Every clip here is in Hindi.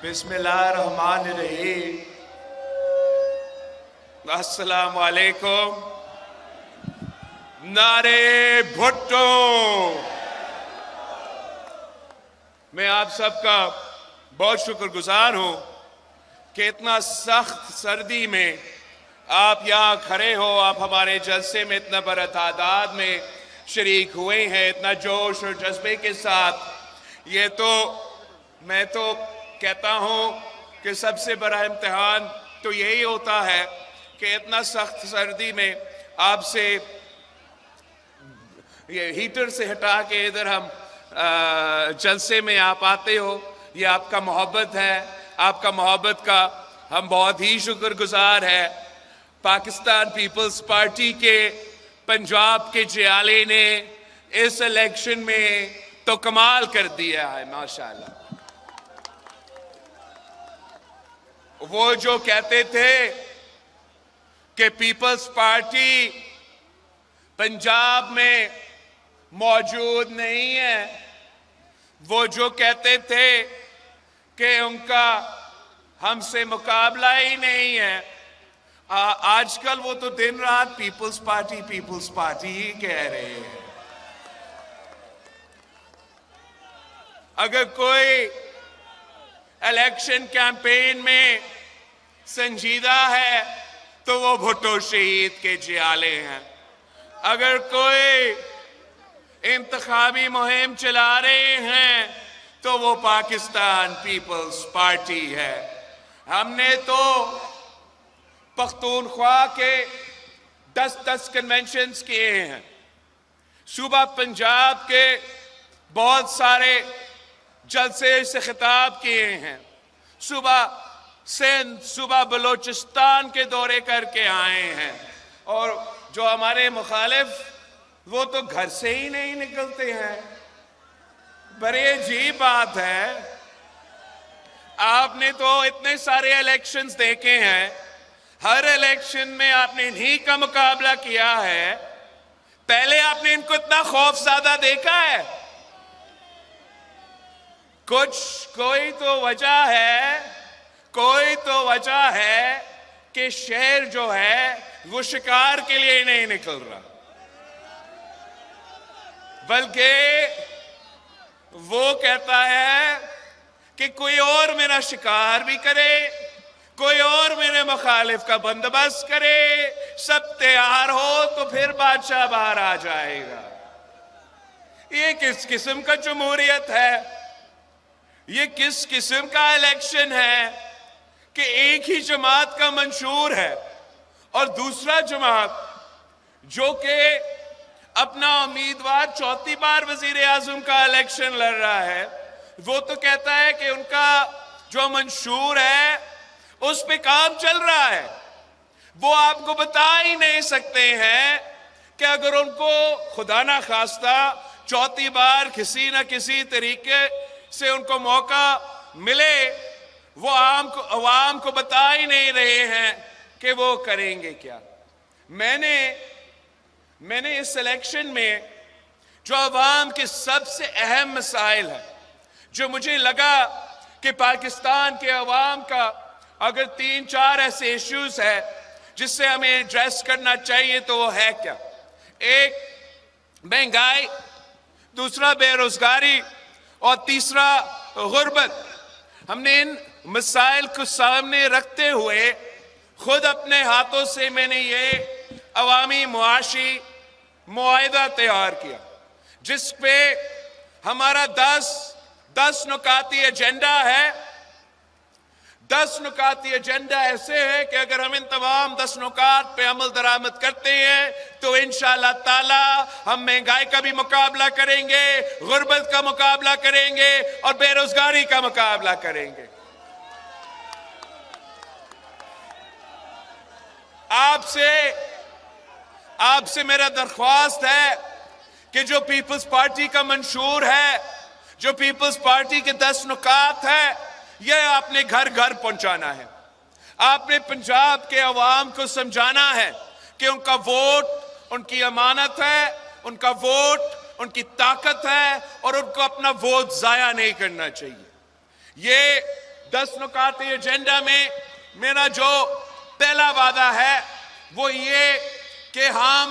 बिस्मिल्लाहिर्रहमानिर्रहीम। अस्सलाम वालेकुम। नारे भुट्टो। मैं आप सबका बहुत शुक्रगुजार हूं कि इतना सख्त सर्दी में आप यहाँ खड़े हो, आप हमारे जलसे में इतना बड़ा तादाद में शरीक हुए हैं, इतना जोश और जज्बे के साथ। ये तो मैं तो कहता हूँ कि सबसे बड़ा इम्तिहान तो यही होता है कि इतना सख्त सर्दी में आपसे ये हीटर से हटा के इधर हम जलसे में आप आते हो। ये आपका मोहब्बत है, आपका मोहब्बत का हम बहुत ही शुक्रगुजार है। पाकिस्तान पीपल्स पार्टी के पंजाब के जियाले ने इस इलेक्शन में तो कमाल कर दिया है माशाल्लाह। वो जो कहते थे कि पीपल्स पार्टी पंजाब में मौजूद नहीं है, वो जो कहते थे कि उनका हमसे मुकाबला ही नहीं है, आजकल वो तो दिन रात पीपल्स पार्टी ही कह रहे हैं। अगर कोई इलेक्शन कैंपेन में संजीदा है तो वो भुट्टो शहीद के जियाले हैं। अगर कोई इंतखाबी मुहिम चला रहे हैं तो वो पाकिस्तान पीपल्स पार्टी है। हमने तो पख्तूनख्वा के 10 कन्वेंशंस किए हैं, सूबा पंजाब के बहुत सारे जलसे से खिताब किए हैं, सूबा सिंध सूबा बलोचिस्तान के दौरे करके आए हैं। और जो हमारे मुखालिफ वो तो घर से ही नहीं निकलते हैं। बड़ी अजीब बात है, आपने तो इतने सारे इलेक्शंस देखे हैं, हर इलेक्शन में आपने इन्हीं का मुकाबला किया है। पहले आपने इनको इतना खौफज़दा देखा है? कोई तो वजह है कि शेर जो है वो शिकार के लिए नहीं निकल रहा, बल्कि वो कहता है कि कोई और मेरा शिकार भी करे, कोई और मेरे मुखालिफ का बंदोबस्त करे, सब तैयार हो तो फिर बादशाह बाहर आ जाएगा। ये किस किस्म का जमहूरियत है? ये किस किस्म का इलेक्शन है कि एक ही जमात का मंशूर है और दूसरा जमात जो कि अपना उम्मीदवार चौथी बार वजीर आजम का इलेक्शन लड़ रहा है, वो तो कहता है कि उनका जो मंशूर है उस पे काम चल रहा है। वो आपको बता ही नहीं सकते हैं कि अगर उनको खुदा ना खास्ता चौथी बार किसी न किसी तरीके से उनको मौका मिले, वो आवाम को बता ही नहीं रहे हैं कि वो करेंगे क्या। मैंने इस इलेक्शन में जो आवाम के सबसे अहम मसाइल है, जो मुझे लगा कि पाकिस्तान के अवाम का अगर 3-4 ऐसे इश्यूज है जिससे हमें एड्रेस करना चाहिए तो वो है क्या? एक महंगाई, दूसरा बेरोजगारी और तीसरा गुर्बत। हमने इन मसाइल को सामने रखते हुए खुद अपने हाथों से मैंने ये अवामी मुआशी मुआहिदा तैयार किया, जिस पे हमारा 10 नुकाती एजेंडा है। 10 नुकाती एजेंडा ऐसे है कि अगर हम इन तमाम 10 नुकात पे अमल दरामद करते हैं तो इंशाअल्लाह ताला हम महंगाई का भी मुकाबला करेंगे, गुर्बत का मुकाबला करेंगे और बेरोजगारी का मुकाबला करेंगे। आपसे मेरा दरख्वास्त है कि जो पीपल्स पार्टी का मंशूर है, जो पीपल्स पार्टी के 10 नुकात है, यह आपने घर घर पहुंचाना है। आपने पंजाब के अवाम को समझाना है कि उनका वोट उनकी अमानत है, उनका वोट उनकी ताकत है और उनको अपना वोट जाया नहीं करना चाहिए। ये 10 नुकाती एजेंडा में मेरा जो पहला वादा है वो ये कि हम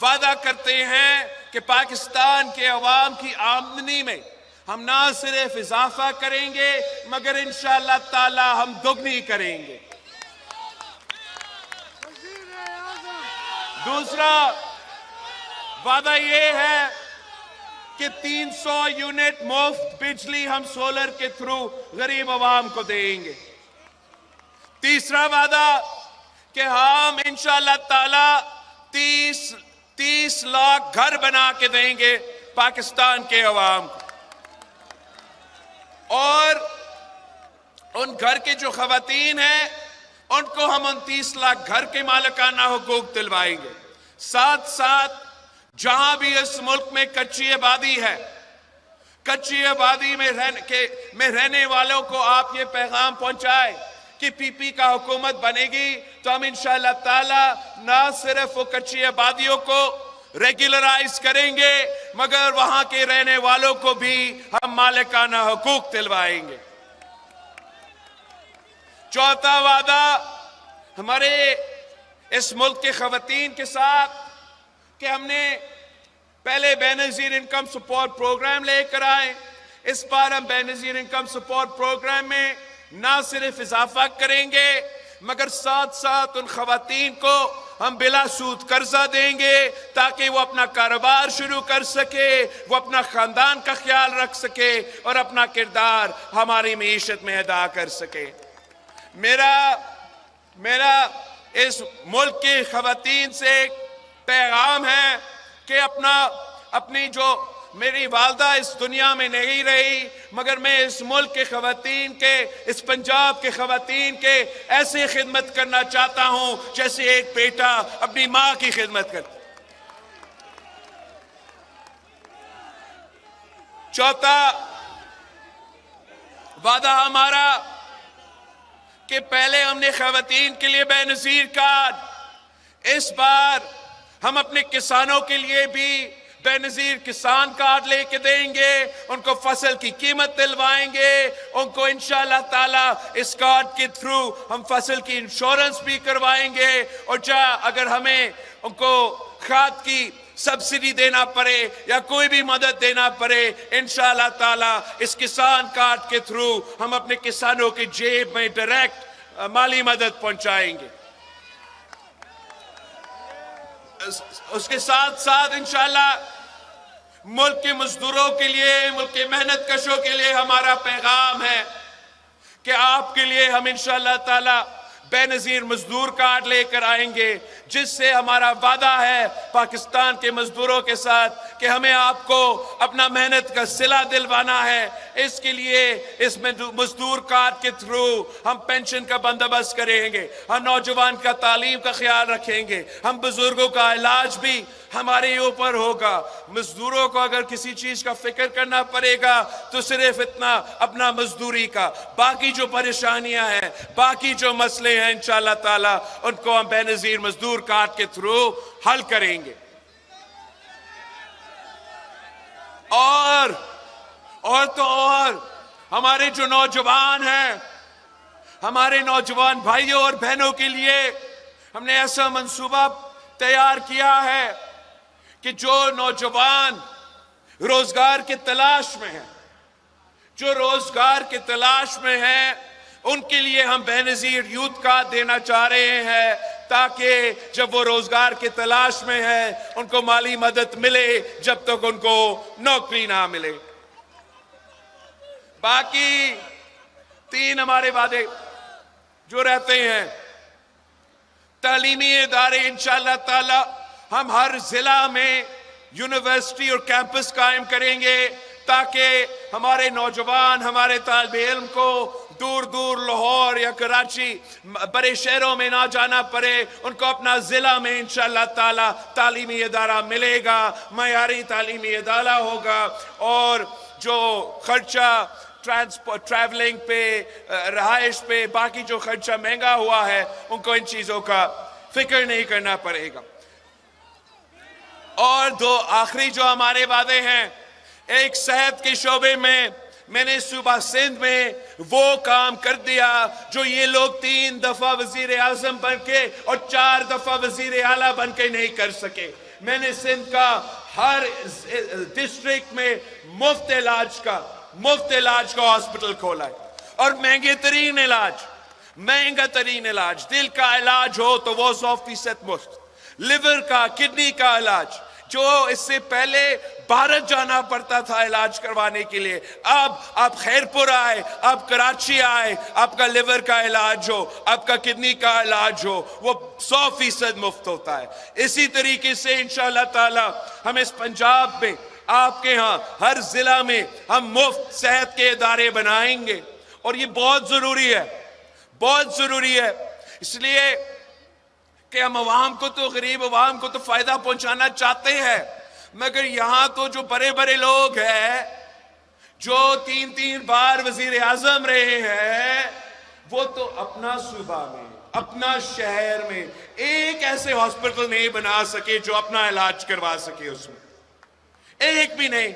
वादा करते हैं कि पाकिस्तान के अवाम की आमदनी में हम ना सिर्फ इजाफा करेंगे मगर इंशाअल्लाह ताला हम दुगनी करेंगे। दूसरा वादा ये है कि 300 यूनिट मुफ्त बिजली हम सोलर के थ्रू गरीब अवाम को देंगे। तीसरा वादा कि हम इंशाअल्लाह ताला 30 लाख घर बना के देंगे पाकिस्तान के अवाम को, और उन घर के जो खवातीन हैं उनको हम उन 30 लाख घर के मालिकाना हुकूक दिलवाएंगे। साथ साथ जहां भी इस मुल्क में कच्ची आबादी है, कच्ची आबादी में रहने वालों को आप ये पैगाम पहुंचाए कि पीपी का हुकूमत बनेगी तो हम इंशाअल्लाह ताला ना सिर्फ वो कच्ची आबादियों को रेगुलराइज करेंगे मगर वहां के रहने वालों को भी हम मालिकाना हुकूक दिलवाएंगे। चौथा वादा हमारे इस मुल्क के खवातीन के साथ कि हमने पहले बेनजीर इनकम सपोर्ट प्रोग्राम लेकर आए। इस बार हम बेनजीर इनकम सपोर्ट प्रोग्राम में ना सिर्फ इजाफा करेंगे मगर साथ साथ उन खवातीन को हम बिला सूद कर्जा देंगे ताकि वो अपना कारोबार शुरू कर सके, वो अपना खानदान का ख्याल रख सके और अपना किरदार हमारी मईशत में अदा कर सके। मेरा इस मुल्क के खवातीन से पैगाम है कि अपनी जो मेरी वालदा इस दुनिया में नहीं रही मगर मैं इस मुल्क के खवातीन के, इस पंजाब के खवातीन के ऐसे खिदमत करना चाहता हूं जैसे एक बेटा अपनी मां की खिदमत करता। चौथा वादा हमारा कि पहले हमने खवातीन के लिए बेनजीर कार्ड, इस बार हम अपने किसानों के लिए भी बेनजीर किसान कार्ड लेके देंगे, उनको फसल की कीमत दिलवाएंगे, उनको इंशाअल्लाह ताला इस कार्ड के थ्रू हम फसल की इंश्योरेंस भी करवाएंगे, और अगर हमें उनको खाद की सब्सिडी देना पड़े या कोई भी मदद देना पड़े इंशाअल्लाह ताला इस किसान कार्ड के थ्रू हम अपने किसानों की जेब में डायरेक्ट माली मदद पहुंचाएंगे। उसके साथ साथ इंशाअल्लाह मुल्क के मजदूरों के लिए, मुल्क के मेहनत कशों के लिए हमारा पैगाम है कि आपके लिए हम इंशाअल्लाह ताला बेनजीर मजदूर कार्ड लेकर आएंगे, जिससे हमारा वादा है पाकिस्तान के मजदूरों के साथ कि हमें आपको अपना मेहनत का सिला दिलवाना है। इसके लिए इस मजदूर कार्ड के थ्रू हम पेंशन का बंदोबस्त करेंगे, हम नौजवान का तालीम का ख्याल रखेंगे, हम बुजुर्गों का इलाज भी हमारे ऊपर होगा। मजदूरों को अगर किसी चीज का फिक्र करना पड़ेगा तो सिर्फ इतना अपना मजदूरी का, बाकी जो परेशानियां हैं, बाकी जो मसले हैं इंशाअल्लाह ताला उनको हम बेनजीर मजदूर कार्ड के थ्रू हल करेंगे। और हमारे जो नौजवान हैं, हमारे नौजवान भाइयों और बहनों के लिए हमने ऐसा मंसूबा तैयार किया है कि जो नौजवान रोजगार की तलाश में हैं, जो रोजगार की तलाश में हैं, उनके लिए हम बेनजीर यूथ कार्ड देना चाह रहे हैं ताकि जब वो रोजगार की तलाश में है उनको माली मदद मिले जब तक उनको नौकरी ना मिले। बाकी 3 हमारे वादे जो रहते हैं, तालीमी इदारे इंशाअल्लाह ताला हम हर जिला में यूनिवर्सिटी और कैंपस कायम करेंगे ताकि हमारे नौजवान, हमारे तालिब इल्म को दूर दूर लाहौर या कराची बड़े शहरों में ना जाना पड़े, उनको अपना जिला में इंशाअल्लाह ताला तालीमी इदारा मिलेगा, मयारी तालीमी इदारा होगा, और जो खर्चा ट्रांसपोर्ट, ट्रैवलिंग पे, रहाइश पे, बाकी जो खर्चा महंगा हुआ है उनको इन चीजों का फिक्र नहीं करना पड़ेगा। और 2 आखिरी जो हमारे वादे हैं, एक सेहत के शोबे में मैंने सूबा सिंध में वो काम कर दिया जो ये लोग 3 दफा वजीर आजम बन के और 4 दफा वजीर आला बन के नहीं कर सके। मैंने सिंध का हर डिस्ट्रिक्ट में मुफ्त इलाज का हॉस्पिटल खोला है, और महंगा तरीन इलाज, दिल का इलाज हो तो वो 100% मुफ्त, लिवर का, किडनी का इलाज जो इससे पहले भारत जाना पड़ता था इलाज करवाने के लिए, अब आप खैरपुर आए, आप कराची आए, आपका लिवर का इलाज हो, आपका किडनी का इलाज हो, वो 100% मुफ्त होता है। इसी तरीके से इंशाअल्लाह ताला हम इस पंजाब में आपके यहाँ हर जिला में हम मुफ्त सेहत के इदारे बनाएंगे, और ये बहुत जरूरी है इसलिए कि हम अवाम को तो, गरीब अवाम को तो फायदा पहुंचाना चाहते हैं, मगर यहां तो जो बड़े बड़े लोग हैं जो 3 बार वजीर आजम रहे हैं, वो तो अपना सूबा में, अपना शहर में एक ऐसे हॉस्पिटल नहीं बना सके जो अपना इलाज करवा सके, उसमें एक भी नहीं।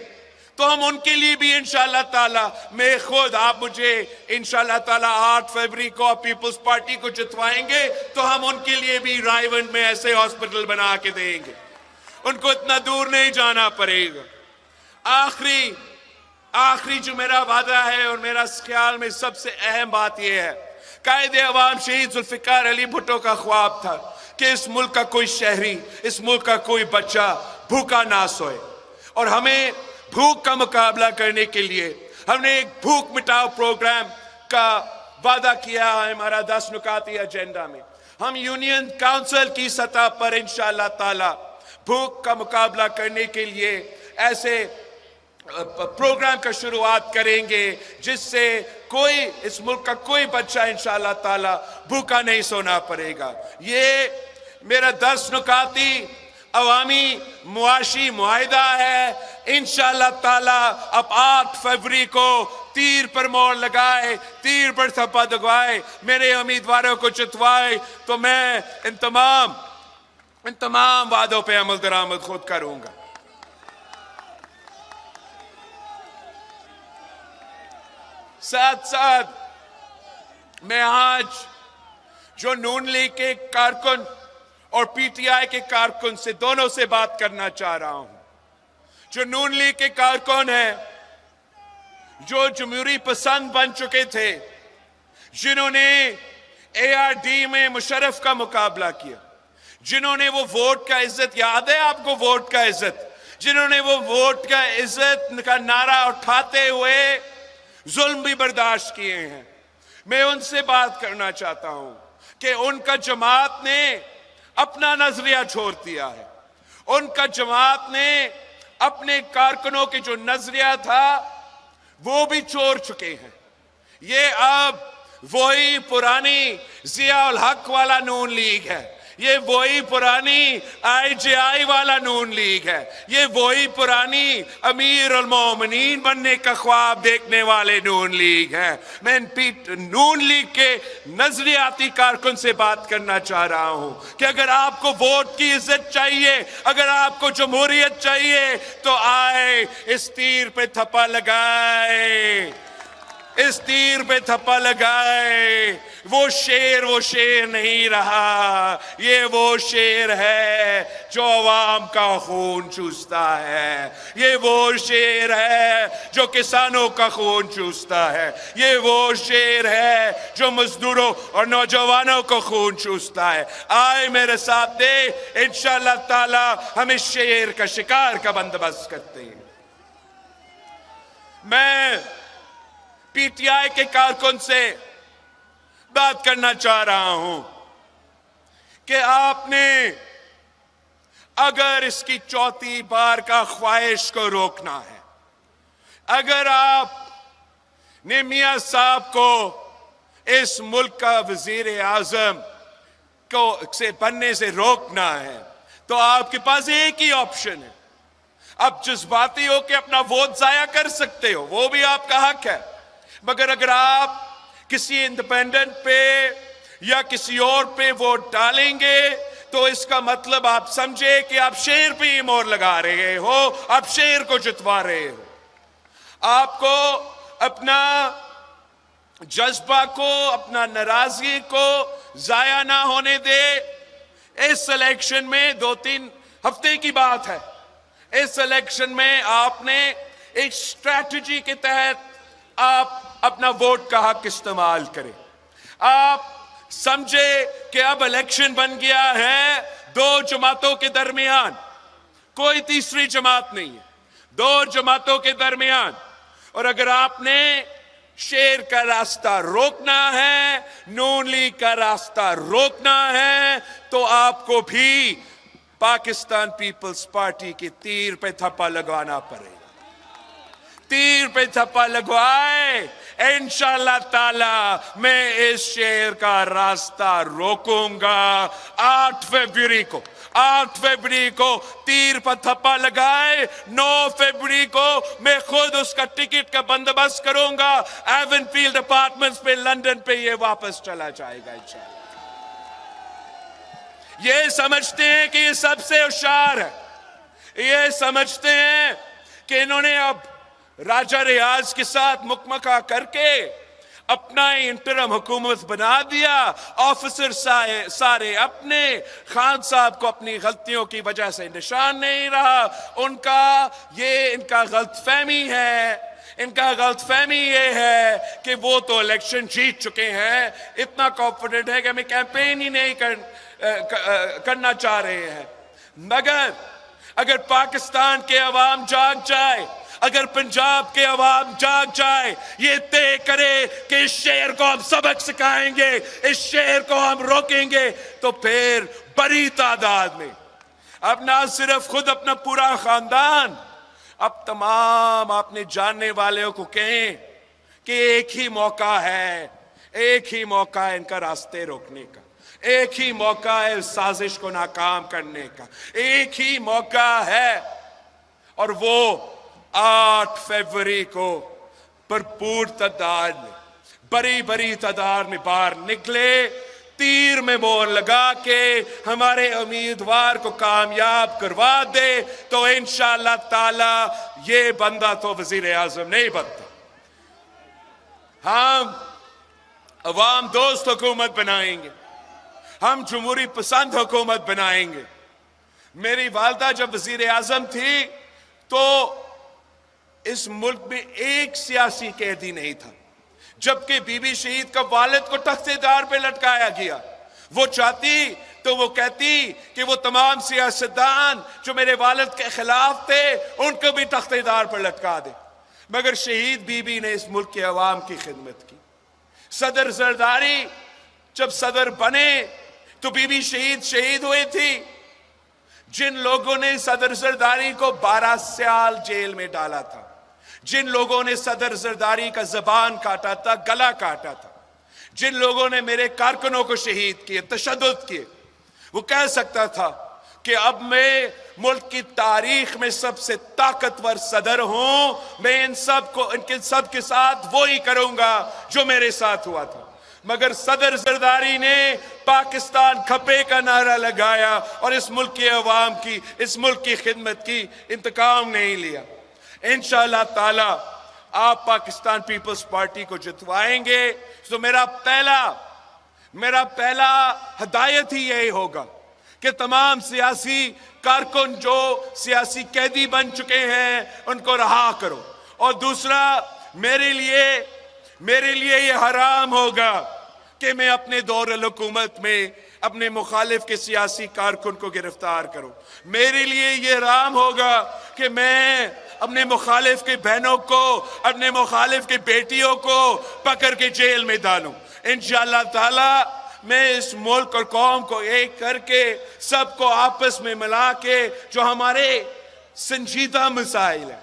तो हम उनके लिए भी इंशाअल्लाह ताला, मैं खुद, आप मुझे इंशाअल्लाह ताला 8 फरवरी को पीपल्स पार्टी को जितवाएंगे तो हम उनके लिए भी रायवंड में ऐसे हॉस्पिटल बना के देंगे, उनको इतना दूर नहीं जाना पड़ेगा। आखिरी जो मेरा वादा है और मेरा ख्याल में सबसे अहम बात यह है, कायदे अवाम शहीद जुल्फिकार अली भुट्टो का ख्वाब था कि इस मुल्क का कोई शहरी, इस मुल्क का कोई बच्चा भूखा ना सोए, और हमें भूख का मुकाबला करने के लिए हमने एक भूख मिटाओ प्रोग्राम का वादा किया है हमारा 10 नुकाती एजेंडा में। हम यूनियन काउंसिल की सतह पर इंशाअल्लाह ताला भूख का मुकाबला करने के लिए ऐसे प्रोग्राम का शुरुआत करेंगे जिससे कोई, इस मुल्क का कोई बच्चा इंशाअल्लाह ताला भूखा नहीं सोना पड़ेगा। ये मेरा 10 नुकाती अवामी मुआशी मुआहिदा है। इंशाअल्लाह ताला अब 8 फरवरी को तीर पर मोड़ लगाए, तीर पर थप्पा दबाए, मेरे उम्मीदवारों को जितवाए, तो मैं इन तमाम वादों पे अमल दरामद खुद करूंगा। साथ साथ मैं आज जो नून लीग के कारकुन और पीटीआई के कारकुन से, दोनों से बात करना चाह रहा हूं। जो नून लीग के कारकुन हैं, जो जमहूरी पसंद बन चुके थे, जिन्होंने एआरडी में मुशर्रफ का मुकाबला किया, जिन्होंने वो वोट का इज्जत, याद है आपको वोट का इज्जत, जिन्होंने वो वोट का इज्जत का नारा उठाते हुए जुल्म भी बर्दाश्त किए हैं, मैं उनसे बात करना चाहता हूं कि उनका जमात ने अपना नजरिया छोड़ दिया है। उनका जमात ने अपने कारकुनों के जो नजरिया था वो भी छोड़ चुके हैं। ये अब वही पुरानी जियाउल हक वाला नून लीग है, ये वही पुरानी आईजेआई वाला नून लीग है, ये वही पुरानी अमीर उल मोमिनीन बनने का ख्वाब देखने वाले नून लीग है। मैं नून लीग के नजरियाती कारकुन से बात करना चाह रहा हूं कि अगर आपको वोट की इज्जत चाहिए, अगर आपको जमहूरियत चाहिए, तो आए इस तीर पे थप्पा लगाए, इस तीर पे थप्पा लगाए। वो शेर नहीं रहा, ये वो शेर है जो अवाम का खून चूसता है, ये वो शेर है जो किसानों का खून चूसता है, ये वो शेर है जो मजदूरों और नौजवानों को खून चूसता है। आए मेरे साथ दे, इंशाअल्लाह ताला हम इस शेर का शिकार का बंदोबस्त करते हैं। मैं पीटीआई के कारकुन से बात करना चाह रहा हूं कि आपने अगर इसकी चौथी बार का ख्वाहिश को रोकना है, अगर आपने मियां साहब को इस मुल्क का वजीर आजम को से बनने से रोकना है, तो आपके पास एक ही ऑप्शन है। आप जज्बाती हो के अपना वोट जाया कर सकते हो, वो भी आपका हक है, मगर अगर आप किसी इंडिपेंडेंट पे या किसी और पे वोट डालेंगे तो इसका मतलब आप समझे कि आप शेर पे ही मोहर लगा रहे हो, आप शेर को जितवा रहे हो। आपको अपना जज्बा को, अपना नाराजगी को जाया ना होने दे। इस इलेक्शन में 2-3 हफ्ते की बात है। इस इलेक्शन में आपने एक स्ट्रैटेजी के तहत आप अपना वोट का हक इस्तेमाल करें। आप समझे कि अब इलेक्शन बन गया है 2 जमातों के दरमियान, कोई तीसरी जमात नहीं है, 2 जमातों के दरमियान। और अगर आपने शेर का रास्ता रोकना है, नून लीग का रास्ता रोकना है, तो आपको भी पाकिस्तान पीपल्स पार्टी के तीर पे थप्पा लगवाना पड़ेगा। तीर पे थप्पा लगवाए, इंशाअल्लाह ताला मैं इस शेर का रास्ता रोकूंगा। 8 फरवरी को तीर पर थप्पा लगाए, 9 फरवरी को मैं खुद उसका टिकट का बंदोबस्त करूंगा। एवनफील्ड अपार्टमेंट्स पे लंदन पे ये वापस चला जाएगा इंशाअल्लाह। ये समझते हैं कि ये सबसे होशियार है, ये समझते हैं कि इन्होंने अब राजा रियाज के साथ मुकमका करके अपना इंटरम हुकूमत बना दिया। ऑफिसर सारे अपने, खान साहब को अपनी गलतियों की वजह से निशान नहीं रहा इनका गलतफहमी है। इनका गलतफहमी ये है कि वो तो इलेक्शन जीत चुके हैं, इतना कॉन्फिडेंट है कि हमें कैंपेन ही नहीं करना चाह रहे हैं। मगर अगर पाकिस्तान के अवाम जाग जाए, अगर पंजाब के अवाम जाग जाए, ये तय करे कि इस शेर को हम सबक सिखाएंगे, इस शेर को हम रोकेंगे, तो फिर बड़ी तादाद में, अब ना सिर्फ खुद अपना पूरा खानदान, अब तमाम अपने जानने वालों को कहें कि एक ही मौका है इनका रास्ते रोकने का, एक ही मौका है साजिश को नाकाम करने का, एक ही मौका है। और वो 8 फरवरी को भरपूर तादाद में, बड़ी तादाद में बाहर निकले, तीर में मोहर लगा के हमारे उम्मीदवार को कामयाब करवा दे, तो इंशाअल्लाह ताला ये बंदा तो वजीर आजम नहीं बनता। हम अवाम दोस्त हुकूमत बनाएंगे, हम जमहूरी पसंद हुकूमत बनाएंगे। मेरी वालदा जब वजीर आजम थी तो इस मुल्क में एक सियासी कैदी नहीं था, जबकि बीबी शहीद का वालिद को तख्तेदार पे लटकाया गया। वो चाहती तो वो कहती कि वो तमाम सियासतदान जो मेरे वालिद के खिलाफ थे उनको भी तख्तेदार पर लटका दे, मगर शहीद बीबी ने इस मुल्क के अवाम की खिदमत की। सदर जरदारी जब सदर बने तो बीबी शहीद हुए थी। जिन लोगों ने सदर जरदारी को 12 साल जेल में डाला था, जिन लोगों ने सदर जरदारी का जबान काटा था, गला काटा था, जिन लोगों ने मेरे कारकुनों को शहीद किए, तशद्दुद किए, वो कह सकता था कि अब मैं मुल्क की तारीख में सबसे ताकतवर सदर हूं, मैं इनके सब के साथ वो ही करूंगा जो मेरे साथ हुआ था। मगर सदर जरदारी ने पाकिस्तान खपे का नारा लगाया और इस मुल्क के अवाम की, इस मुल्क की खिदमत की इंतकाम नहीं लिया। इंशाअल्लाह ताला आप पाकिस्तान पीपल्स पार्टी को जितवाएंगे तो मेरा पहला हिदायत ही यही होगा कि तमाम सियासी कारकुन जो सियासी कैदी बन चुके हैं उनको रहा करो। और दूसरा, मेरे लिए ये हराम होगा कि मैं अपने दौर हुकूमत में अपने मुखालिफ के सियासी कारकुन को गिरफ्तार करूं। मेरे लिए ये हराम होगा कि मैं अपने मुखालिफ के बहनों को, अपने मुखालिफ के बेटियों को पकड़ के जेल में डालूं। इंशाअल्लाह ताला मैं इस मुल्क और कौम को एक करके सबको आपस में मिला के जो हमारे संजीदा मसाइल है,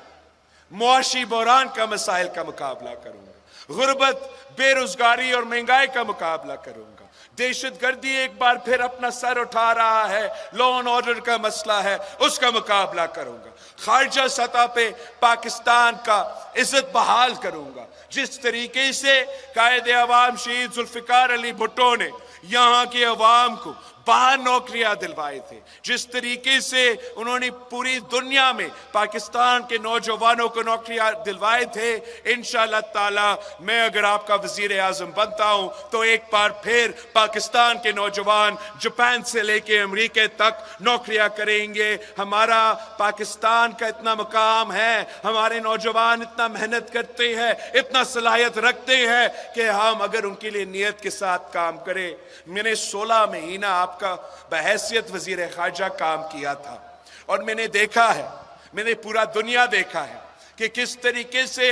मुआशी बहरान का मसाइल का मुकाबला करूंगा, गुर्बत, बेरोजगारी और महंगाई का मुकाबला करूंगा, दहशतगर्दी एक बार फिर अपना सर उठा रहा है, लॉ एंड ऑर्डर का मसला है, उसका मुकाबला करूंगा, खारजा सतह पे पाकिस्तान का इज्जत बहाल करूंगा। जिस तरीके से कायदे अवाम शहीद जुल्फिकार अली भुट्टो ने यहाँ के अवाम को बाहर नौकरियां दिलवाए थे, जिस तरीके से उन्होंने पूरी दुनिया में पाकिस्तान के नौजवानों को नौकरियां दिलवाए थे, इंशाअल्लाह ताला मैं अगर आपका वजीर आजम बनता हूं तो एक बार फिर पाकिस्तान के नौजवान जापान से लेके अमेरिका तक नौकरियां करेंगे। हमारा पाकिस्तान का इतना मुकाम है, हमारे नौजवान इतना मेहनत करते हैं, इतना सलाहियत रखते हैं कि हम अगर उनके लिए नियत के साथ काम करें। मैंने 16 महीना आपका बहैसियत वजीर खारजा काम किया था और मैंने देखा है, मैंने पूरा दुनिया देखा है कि किस तरीके से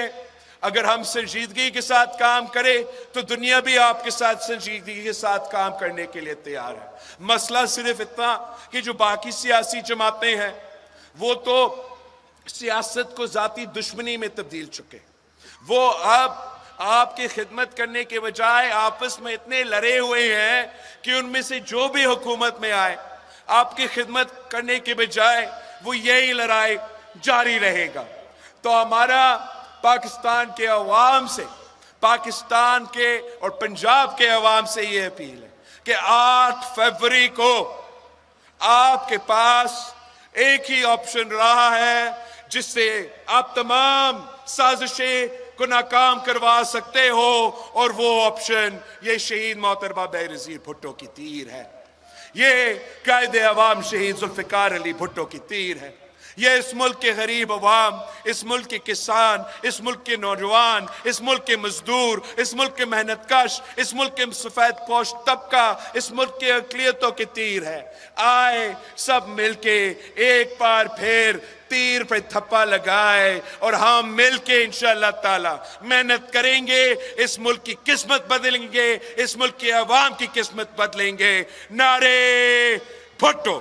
अगर हम संजीदगी के साथ काम करें तो दुनिया भी आपके साथ संजीदगी के साथ काम करने के लिए तैयार है। मसला सिर्फ इतना कि जो बाकी सियासी जमातें हैं वो तो सियासत को जाती दुश्मनी में तब्दील चुके, वो अब आपकी खिदमत करने के बजाय आपस में इतने लड़े हुए हैं कि उनमें से जो भी हुकूमत में आए आपकी खिदमत करने के बजाय वो यही लड़ाई जारी रहेगा। तो हमारा पाकिस्तान के अवाम से, पाकिस्तान के और पंजाब के अवाम से ये अपील है कि 8 फरवरी को आपके पास एक ही ऑप्शन रहा है जिससे आप तमाम साजिशें को नाकाम करवा सकते हो, और वो ऑप्शन ये शहीद मोहतरमा बेनज़ीर भुट्टो की तीर है, ये कायदे अवाम शहीद जुल्फ़िकार अली भुट्टो की तीर है। ये इस मुल्क के गरीब अवाम, इस मुल्क के किसान, इस मुल्क के नौजवान, इस मुल्क के मजदूर, इस मुल्क के मेहनतकश, इस मुल्क के सफेद पोश तबका, इस मुल्क के अक़लियतों की तीर है। आए सब मिलके एक बार फिर तीर पे थप्पा लगाए और हम मिलके इंशाअल्लाह ताला मेहनत करेंगे, इस मुल्क की किस्मत बदलेंगे, इस मुल्क के अवाम की किस्मत बदलेंगे। नारे भुट्टो।